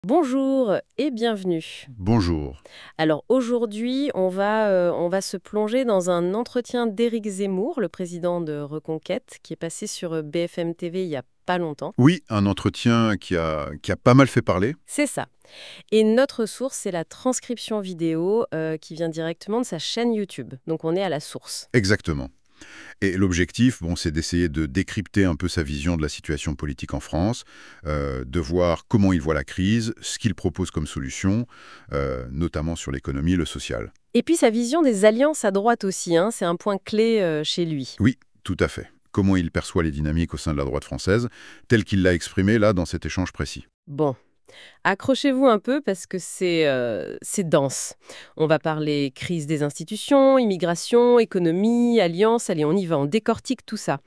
Bonjour et bienvenue. Bonjour. Alors aujourd'hui, on va se plonger dans un entretien d'Éric Zemmour, le président de Reconquête, qui est passé sur BFM TV il y a pas longtemps. Oui, un entretien qui a pas mal fait parler. C'est ça. Et notre source, c'est la transcription vidéo qui vient directement de sa chaîne YouTube. Donc on est à la source. Exactement. Et l'objectif, bon, c'est d'essayer de décrypter un peu sa vision de la situation politique en France, de voir comment il voit la crise, ce qu'il propose comme solution, notamment sur l'économie et le social. Et puis sa vision des alliances à droite aussi, hein, c'est un point clé chez lui. Oui, tout à fait. Comment il perçoit les dynamiques au sein de la droite française, tel qu'il l'a exprimé là dans cet échange précis. Bon, accrochez-vous un peu parce que c'est dense. On va parler crise des institutions, immigration, économie, alliance. Allez, on y va, on décortique tout ça.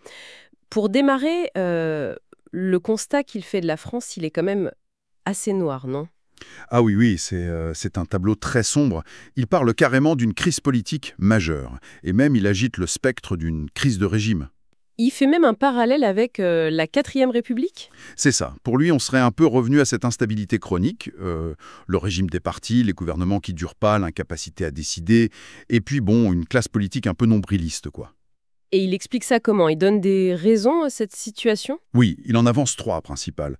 Pour démarrer, le constat qu'il fait de la France, il est quand même assez noir, non? Ah oui, oui, c'est un tableau très sombre. Il parle carrément d'une crise politique majeure, et même il agite le spectre d'une crise de régime. Il fait même un parallèle avec la quatrième République. C'est ça. Pour lui, on serait un peu revenu à cette instabilité chronique, le régime des partis, les gouvernements qui durent pas, l'incapacité à décider, et puis bon, une classe politique un peu nombriliste, quoi. Et il explique ça comment? Il donne des raisons à cette situation? Oui, il en avance trois principales,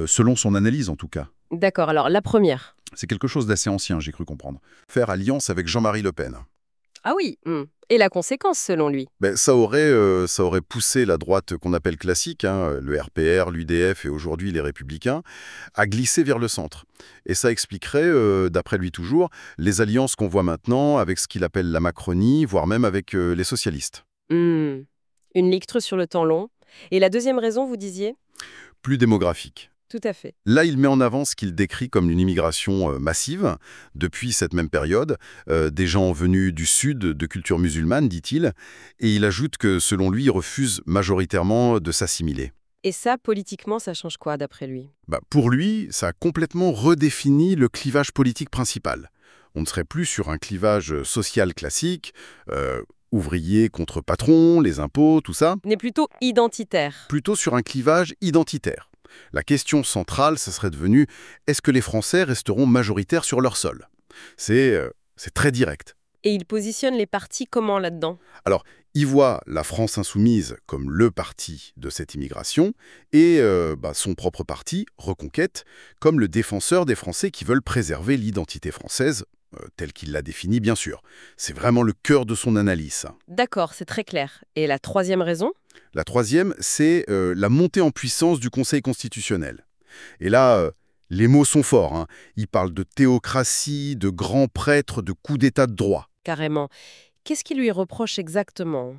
selon son analyse en tout cas. D'accord, alors la première. C'est quelque chose d'assez ancien, j'ai cru comprendre. Faire alliance avec Jean-Marie Le Pen. Ah oui, et la conséquence selon lui? Ben, ça aurait poussé la droite qu'on appelle classique, hein, le RPR, l'UDF et aujourd'hui les Républicains, à glisser vers le centre. Et ça expliquerait, d'après lui toujours, les alliances qu'on voit maintenant avec ce qu'il appelle la Macronie, voire même avec les socialistes. Hmm, Une lecture sur le temps long. Et la deuxième raison, vous disiez? Plus démographique. Tout à fait. Là, il met en avant ce qu'il décrit comme une immigration massive, depuis cette même période, des gens venus du sud, de culture musulmane, dit-il, et il ajoute que, selon lui, ils refusent majoritairement de s'assimiler. Et ça, politiquement, ça change quoi d'après lui? Bah, pour lui, ça a complètement redéfini le clivage politique principal. On ne serait plus sur un clivage social classique, ouvrier contre patron, les impôts, tout ça, On est plutôt identitaire. plutôt sur un clivage identitaire. La question centrale, ça serait devenu est-ce que les Français resteront majoritaires sur leur sol? C'est très direct. Et il positionne les partis comment là-dedans? Alors, il voit la France insoumise comme le parti de cette immigration et son propre parti, Reconquête, comme le défenseur des Français qui veulent préserver l'identité française, telle qu'il l'a définie bien sûr. C'est vraiment le cœur de son analyse, ça. D'accord, c'est très clair. Et la troisième raison? La troisième, c'est la montée en puissance du Conseil constitutionnel. Et là, les mots sont forts, hein. Il parle de théocratie, de grands prêtres, de coup d'état de droit. Carrément. Qu'est-ce qu'il lui reproche exactement?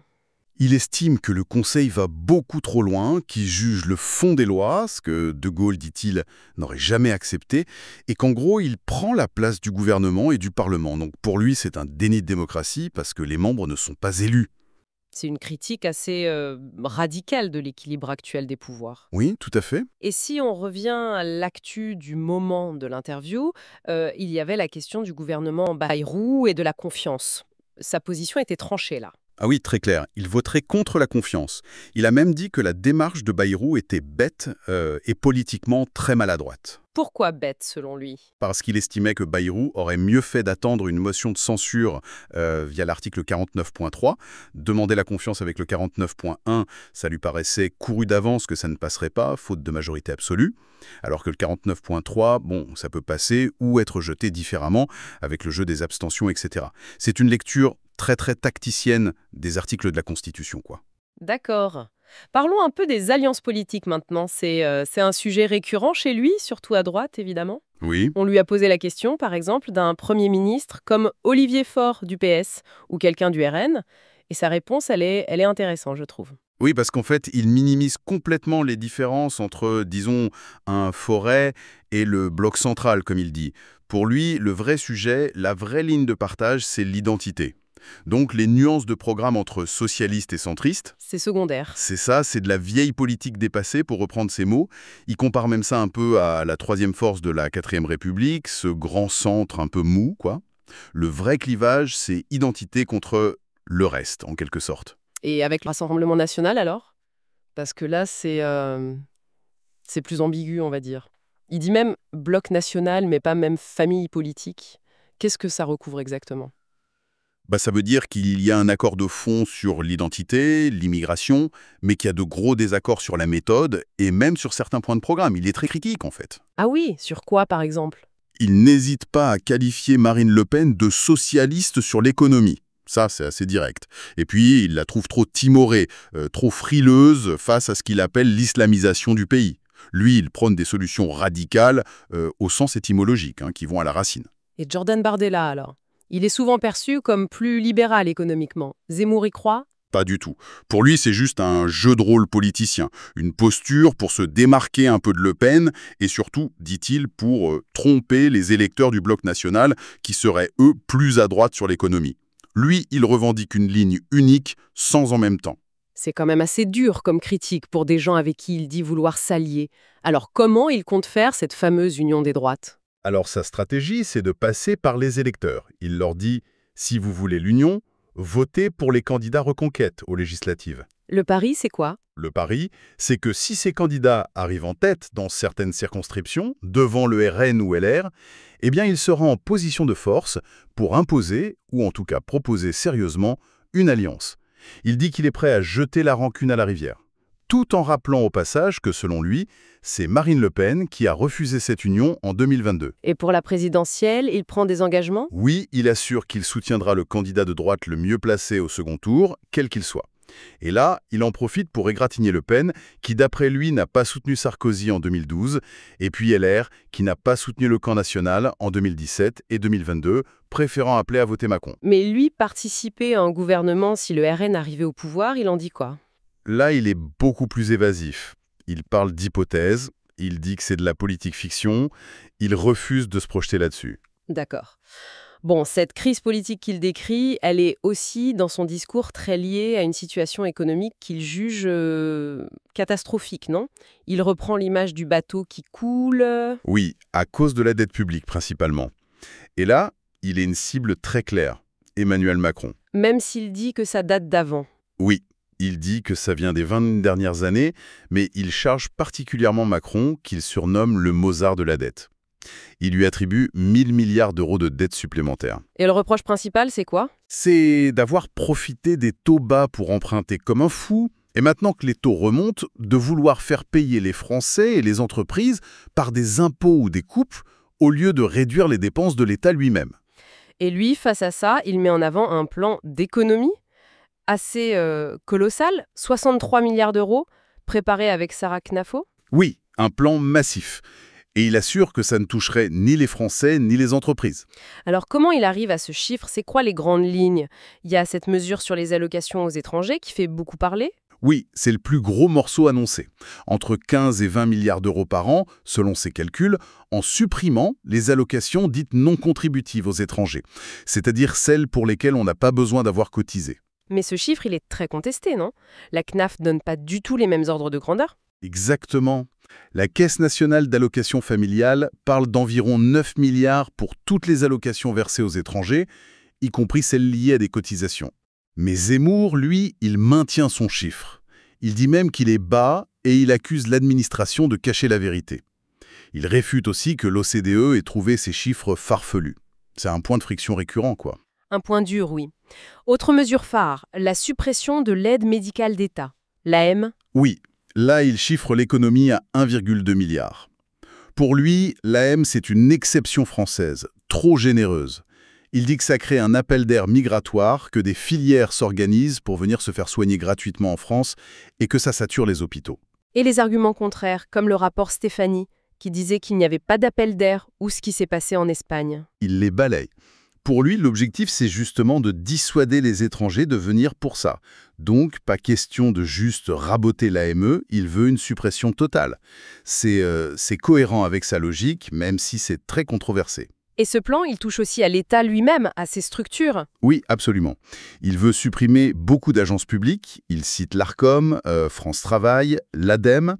Il estime que le Conseil va beaucoup trop loin, qu'il juge le fond des lois, ce que De Gaulle, dit-il, n'aurait jamais accepté, et qu'en gros, il prend la place du gouvernement et du Parlement. Donc pour lui, c'est un déni de démocratie parce que les membres ne sont pas élus. C'est une critique assez radicale de l'équilibre actuel des pouvoirs. Oui, tout à fait. Et si on revient à l'actu du moment de l'interview, il y avait la question du gouvernement Bayrou et de la confiance. Sa position était tranchée là. Ah oui, très clair. Il voterait contre la confiance. Il a même dit que la démarche de Bayrou était bête et politiquement très maladroite. Pourquoi bête selon lui? Parce qu'il estimait que Bayrou aurait mieux fait d'attendre une motion de censure via l'article 49.3. Demander la confiance avec le 49.1, ça lui paraissait couru d'avance que ça ne passerait pas, faute de majorité absolue. Alors que le 49.3, bon, ça peut passer ou être jeté différemment avec le jeu des abstentions, etc. C'est une lecture très très tacticienne des articles de la Constitution, quoi. D'accord. Parlons un peu des alliances politiques maintenant. C'est un sujet récurrent chez lui, surtout à droite évidemment. Oui. On lui a posé la question, par exemple, d'un Premier ministre comme Olivier Faure du PS ou quelqu'un du RN, et sa réponse, elle est intéressante, je trouve. Oui, parce qu'en fait, il minimise complètement les différences entre, disons, un forêt et le bloc central, comme il dit. Pour lui, le vrai sujet, la vraie ligne de partage, c'est l'identité. Donc les nuances de programme entre socialistes et centristes, C'est secondaire. c'est ça, c'est de la vieille politique dépassée, pour reprendre ses mots. Il compare même ça un peu à la troisième force de la quatrième République, ce grand centre un peu mou, quoi. Le vrai clivage, c'est identité contre le reste, en quelque sorte. Et avec le Rassemblement national alors? Parce que là, c'est plus ambigu, on va dire. Il dit même bloc national, mais pas même famille politique. Qu'est-ce que ça recouvre exactement? Ça veut dire qu'il y a un accord de fond sur l'identité, l'immigration, mais qu'il y a de gros désaccords sur la méthode et même sur certains points de programme. Il est très critique, en fait. Ah oui, sur quoi par exemple? Il n'hésite pas à qualifier Marine Le Pen de socialiste sur l'économie. Ça, c'est assez direct. Et puis, il la trouve trop timorée, trop frileuse face à ce qu'il appelle l'islamisation du pays. Lui, il prône des solutions radicales, au sens étymologique, qui vont à la racine. Et Jordan Bardella alors? Il est souvent perçu comme plus libéral économiquement. Zemmour y croit? Pas du tout. Pour lui, c'est juste un jeu de rôle politicien, une posture pour se démarquer un peu de Le Pen et surtout, dit-il, pour tromper les électeurs du bloc national qui seraient, eux, plus à droite sur l'économie. Lui, il revendique une ligne unique, sans en même temps. C'est quand même assez dur comme critique pour des gens avec qui il dit vouloir s'allier. Alors comment il compte faire cette fameuse union des droites? Alors sa stratégie, c'est de passer par les électeurs. Il leur dit, si vous voulez l'union, votez pour les candidats Reconquête aux législatives. Le pari, c'est quoi? Le pari, c'est que si ces candidats arrivent en tête dans certaines circonscriptions, devant le RN ou LR, eh bien il sera en position de force pour imposer, ou en tout cas proposer sérieusement, une alliance. Il dit qu'il est prêt à jeter la rancune à la rivière. Tout en rappelant au passage que, selon lui, c'est Marine Le Pen qui a refusé cette union en 2022. Et pour la présidentielle, il prend des engagements? Oui, il assure qu'il soutiendra le candidat de droite le mieux placé au second tour, quel qu'il soit. Et là, il en profite pour égratigner Le Pen, qui d'après lui n'a pas soutenu Sarkozy en 2012, et puis LR, qui n'a pas soutenu le camp national en 2017 et 2022, préférant appeler à voter Macron. Mais lui, participer à un gouvernement si le RN arrivait au pouvoir, il en dit quoi? Là, il est beaucoup plus évasif. Il parle d'hypothèses, il dit que c'est de la politique fiction, il refuse de se projeter là-dessus. D'accord. Bon, cette crise politique qu'il décrit, elle est aussi, dans son discours, très liée à une situation économique qu'il juge catastrophique, non? Il reprend l'image du bateau qui coule. Oui, à cause de la dette publique principalement. Et là, il est une cible très claire, Emmanuel Macron. Même s'il dit que ça date d'avant. Oui, il dit que ça vient des 20 dernières années, mais il charge particulièrement Macron, qu'il surnomme le Mozart de la dette. Il lui attribue 1000 milliards d'euros de dette supplémentaire. Et le reproche principal, c'est quoi? C'est d'avoir profité des taux bas pour emprunter comme un fou, et maintenant que les taux remontent, de vouloir faire payer les Français et les entreprises par des impôts ou des coupes, au lieu de réduire les dépenses de l'État lui-même. Et lui, face à ça, il met en avant un plan d'économie assez colossal, 63 milliards d'euros, préparé avec Sarah Knafo. Oui, un plan massif. Et il assure que ça ne toucherait ni les Français ni les entreprises. Alors comment il arrive à ce chiffre? C'est quoi les grandes lignes? Il y a cette mesure sur les allocations aux étrangers qui fait beaucoup parler. Oui, c'est le plus gros morceau annoncé. Entre 15 et 20 milliards d'euros par an, selon ses calculs, en supprimant les allocations dites non contributives aux étrangers, c'est-à-dire celles pour lesquelles on n'a pas besoin d'avoir cotisé. Mais ce chiffre, il est très contesté, non? La CNAF donne pas du tout les mêmes ordres de grandeur. Exactement. La Caisse nationale d'allocation familiale parle d'environ 9 milliards pour toutes les allocations versées aux étrangers, y compris celles liées à des cotisations. Mais Zemmour, lui, il maintient son chiffre. Il dit même qu'il est bas et il accuse l'administration de cacher la vérité. Il réfute aussi que l'OCDE ait trouvé ces chiffres farfelus. C'est un point de friction récurrent, quoi. Un point dur, oui. Autre mesure phare, la suppression de l'aide médicale d'État. L'AM. Oui, là, il chiffre l'économie à 1,2 milliard. Pour lui, l'AM, c'est une exception française, trop généreuse. Il dit que ça crée un appel d'air migratoire, que des filières s'organisent pour venir se faire soigner gratuitement en France et que ça sature les hôpitaux. Et les arguments contraires, comme le rapport Stéphanie, qui disait qu'il n'y avait pas d'appel d'air ou ce qui s'est passé en Espagne. Il les balaye. Pour lui, l'objectif, c'est justement de dissuader les étrangers de venir pour ça. Donc, pas question de juste raboter l'AME, il veut une suppression totale. C'est cohérent avec sa logique, même si c'est très controversé. Et ce plan, il touche aussi à l'État lui-même, à ses structures. Oui, absolument. Il veut supprimer beaucoup d'agences publiques. Il cite l'ARCOM, France Travail, l'ADEME.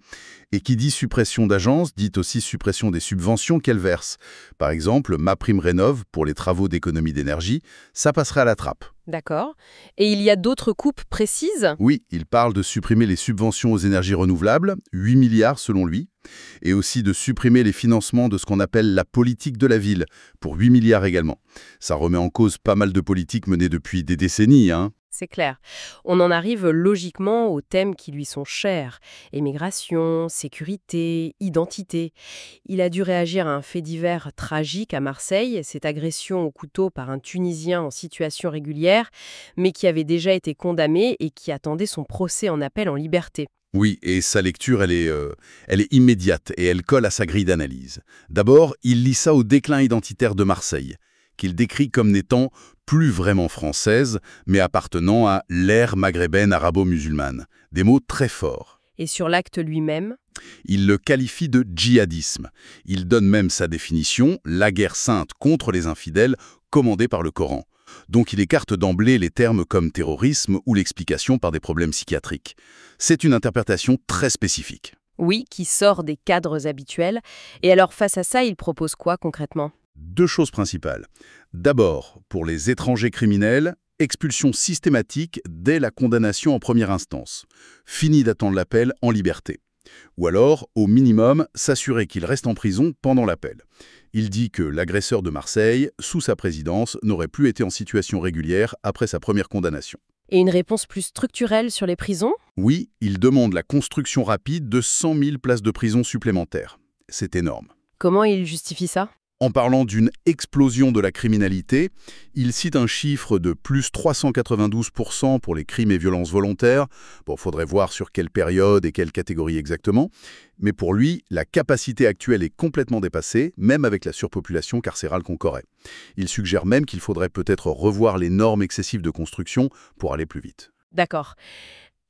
Et qui dit suppression d'agences, dit aussi suppression des subventions qu'elles versent. Par exemple, MaPrimeRénov' pour les travaux d'économie d'énergie, ça passerait à la trappe. D'accord. Et il y a d'autres coupes précises? Oui, il parle de supprimer les subventions aux énergies renouvelables, 8 milliards selon lui, et aussi de supprimer les financements de ce qu'on appelle la politique de la ville, pour 8 milliards également. Ça remet en cause pas mal de politiques menées depuis des décennies, hein. C'est clair. On en arrive logiquement aux thèmes qui lui sont chers. Émigration, sécurité, identité. Il a dû réagir à un fait divers tragique à Marseille, cette agression au couteau par un Tunisien en situation régulière, mais qui avait déjà été condamné et qui attendait son procès en appel en liberté. Oui, et sa lecture, elle est immédiate et elle colle à sa grille d'analyse. D'abord, il lie ça au déclin identitaire de Marseille, qu'il décrit comme n'étant plus vraiment française, mais appartenant à l'ère maghrébine arabo-musulmane. Des mots très forts. Et sur l'acte lui-même, Il le qualifie de djihadisme. Il donne même sa définition, la guerre sainte contre les infidèles, commandée par le Coran. Donc il écarte d'emblée les termes comme terrorisme ou l'explication par des problèmes psychiatriques. C'est une interprétation très spécifique. oui, qui sort des cadres habituels. Et alors face à ça, il propose quoi concrètement? Deux choses principales. D'abord, pour les étrangers criminels, expulsion systématique dès la condamnation en première instance. Fini d'attendre l'appel en liberté. Ou alors, au minimum, s'assurer qu'il reste en prison pendant l'appel. Il dit que l'agresseur de Marseille, sous sa présidence, n'aurait plus été en situation régulière après sa première condamnation. Et une réponse plus structurelle sur les prisons? Oui, il demande la construction rapide de 100 000 places de prison supplémentaires. C'est énorme. Comment il justifie ça? En parlant d'une explosion de la criminalité, il cite un chiffre de plus 392% pour les crimes et violences volontaires. Bon, faudrait voir sur quelle période et quelle catégorie exactement. Mais pour lui, la capacité actuelle est complètement dépassée, même avec la surpopulation carcérale qu'on connaît. Il suggère même qu'il faudrait peut-être revoir les normes excessives de construction pour aller plus vite. D'accord.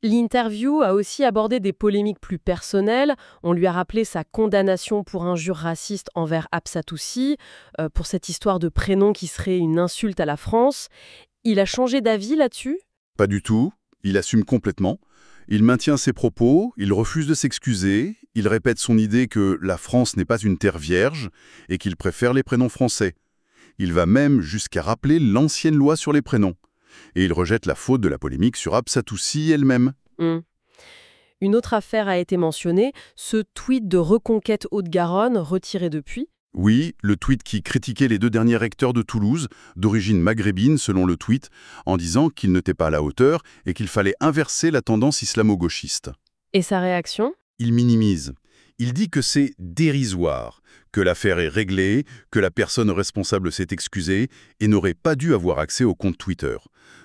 L'interview a aussi abordé des polémiques plus personnelles. On lui a rappelé sa condamnation pour injure raciste envers Absatoussi, pour cette histoire de prénom qui serait une insulte à la France. Il a changé d'avis là-dessus? Pas du tout, il assume complètement. Il maintient ses propos, il refuse de s'excuser, il répète son idée que la France n'est pas une terre vierge et qu'il préfère les prénoms français. Il va même jusqu'à rappeler l'ancienne loi sur les prénoms. Et il rejette la faute de la polémique sur Absatoussi elle-même. Hmm. Une autre affaire a été mentionnée, ce tweet de Reconquête Haute-Garonne, retiré depuis. Oui, le tweet qui critiquait les deux derniers recteurs de Toulouse, d'origine maghrébine selon le tweet, en disant qu'ils n'étaient pas à la hauteur et qu'il fallait inverser la tendance islamo-gauchiste. Et sa réaction? Il minimise. Il dit que c'est dérisoire, que l'affaire est réglée, que la personne responsable s'est excusée et n'aurait pas dû avoir accès au compte Twitter.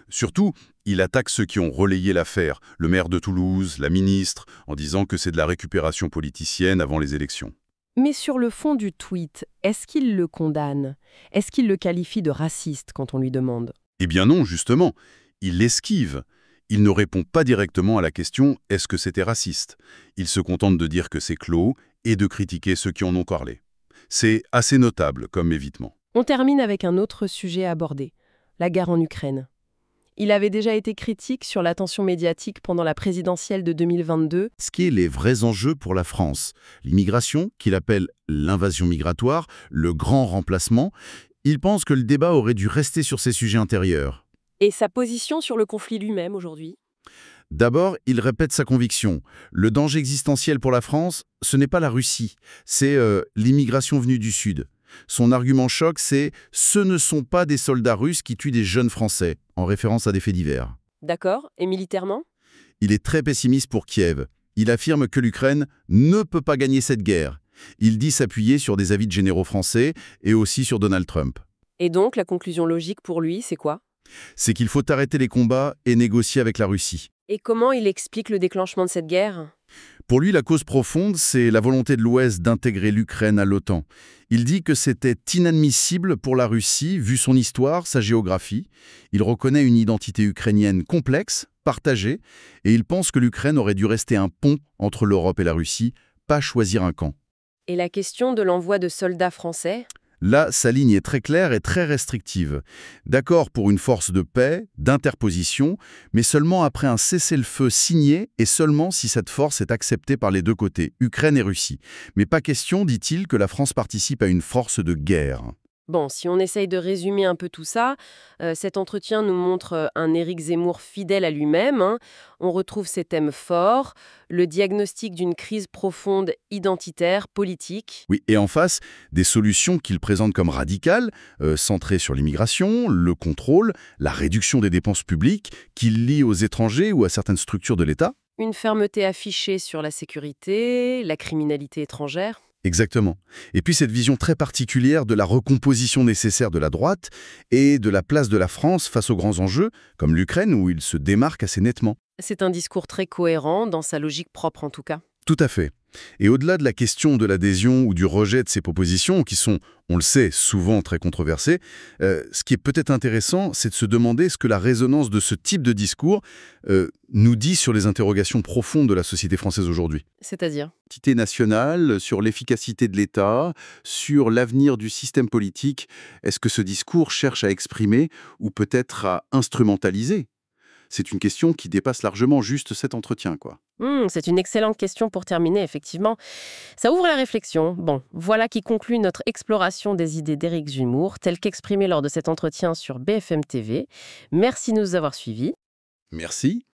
Surtout, il attaque ceux qui ont relayé l'affaire, le maire de Toulouse, la ministre, en disant que c'est de la récupération politicienne avant les élections. Mais sur le fond du tweet, est-ce qu'il le condamne? Est-ce qu'il le qualifie de raciste quand on lui demande? Eh bien non, justement, il l'esquive. Il ne répond pas directement à la question « est-ce que c'était raciste ?». Il se contente de dire que c'est clos et de critiquer ceux qui en ont parlé. C'est assez notable comme évitement. On termine avec un autre sujet abordé, la guerre en Ukraine. Il avait déjà été critique sur l'attention médiatique pendant la présidentielle de 2022. Ce qui est les vrais enjeux pour la France. L'immigration, qu'il appelle l'invasion migratoire, le grand remplacement, il pense que le débat aurait dû rester sur ces sujets intérieurs. Et sa position sur le conflit lui-même aujourd'hui? D'abord, il répète sa conviction. Le danger existentiel pour la France, ce n'est pas la Russie, c'est l'immigration venue du Sud. Son argument choc, c'est « ce ne sont pas des soldats russes qui tuent des jeunes Français », en référence à des faits divers. D'accord. Et militairement? Il est très pessimiste pour Kiev. Il affirme que l'Ukraine ne peut pas gagner cette guerre. Il dit s'appuyer sur des avis de généraux français et aussi sur Donald Trump. Et donc, la conclusion logique pour lui, c'est quoi? C'est qu'il faut arrêter les combats et négocier avec la Russie. Et comment il explique le déclenchement de cette guerre? Pour lui, la cause profonde, c'est la volonté de l'Ouest d'intégrer l'Ukraine à l'OTAN. Il dit que c'était inadmissible pour la Russie, vu son histoire, sa géographie. Il reconnaît une identité ukrainienne complexe, partagée, et il pense que l'Ukraine aurait dû rester un pont entre l'Europe et la Russie, pas choisir un camp. Et la question de l'envoi de soldats français? Là, sa ligne est très claire et très restrictive. D'accord pour une force de paix, d'interposition, mais seulement après un cessez-le-feu signé et seulement si cette force est acceptée par les deux côtés, Ukraine et Russie. Mais pas question, dit-il, que la France participe à une force de guerre. Bon, si on essaye de résumer un peu tout ça, cet entretien nous montre un Éric Zemmour fidèle à lui-même, hein. On retrouve ses thèmes forts, le diagnostic d'une crise profonde identitaire, politique. Oui, et en face, des solutions qu'il présente comme radicales, centrées sur l'immigration, le contrôle, la réduction des dépenses publiques, qu'il lie aux étrangers ou à certaines structures de l'État. Une fermeté affichée sur la sécurité, la criminalité étrangère. Exactement. Et puis cette vision très particulière de la recomposition nécessaire de la droite et de la place de la France face aux grands enjeux, comme l'Ukraine où il se démarque assez nettement. C'est un discours très cohérent, dans sa logique propre en tout cas. Tout à fait. Et au-delà de la question de l'adhésion ou du rejet de ces propositions, qui sont, on le sait, souvent très controversées, ce qui est peut-être intéressant, c'est de se demander ce que la résonance de ce type de discours nous dit sur les interrogations profondes de la société française aujourd'hui. C'est-à-dire? Identité nationale, sur l'efficacité de l'État, sur l'avenir du système politique. Est-ce que ce discours cherche à exprimer ou peut-être à instrumentaliser? C'est une question qui dépasse largement juste cet entretien, quoi. C'est une excellente question pour terminer, effectivement. Ça ouvre la réflexion. Bon, voilà qui conclut notre exploration des idées d'Éric Zemmour, telles qu'exprimées lors de cet entretien sur BFM TV. Merci de nous avoir suivis. Merci.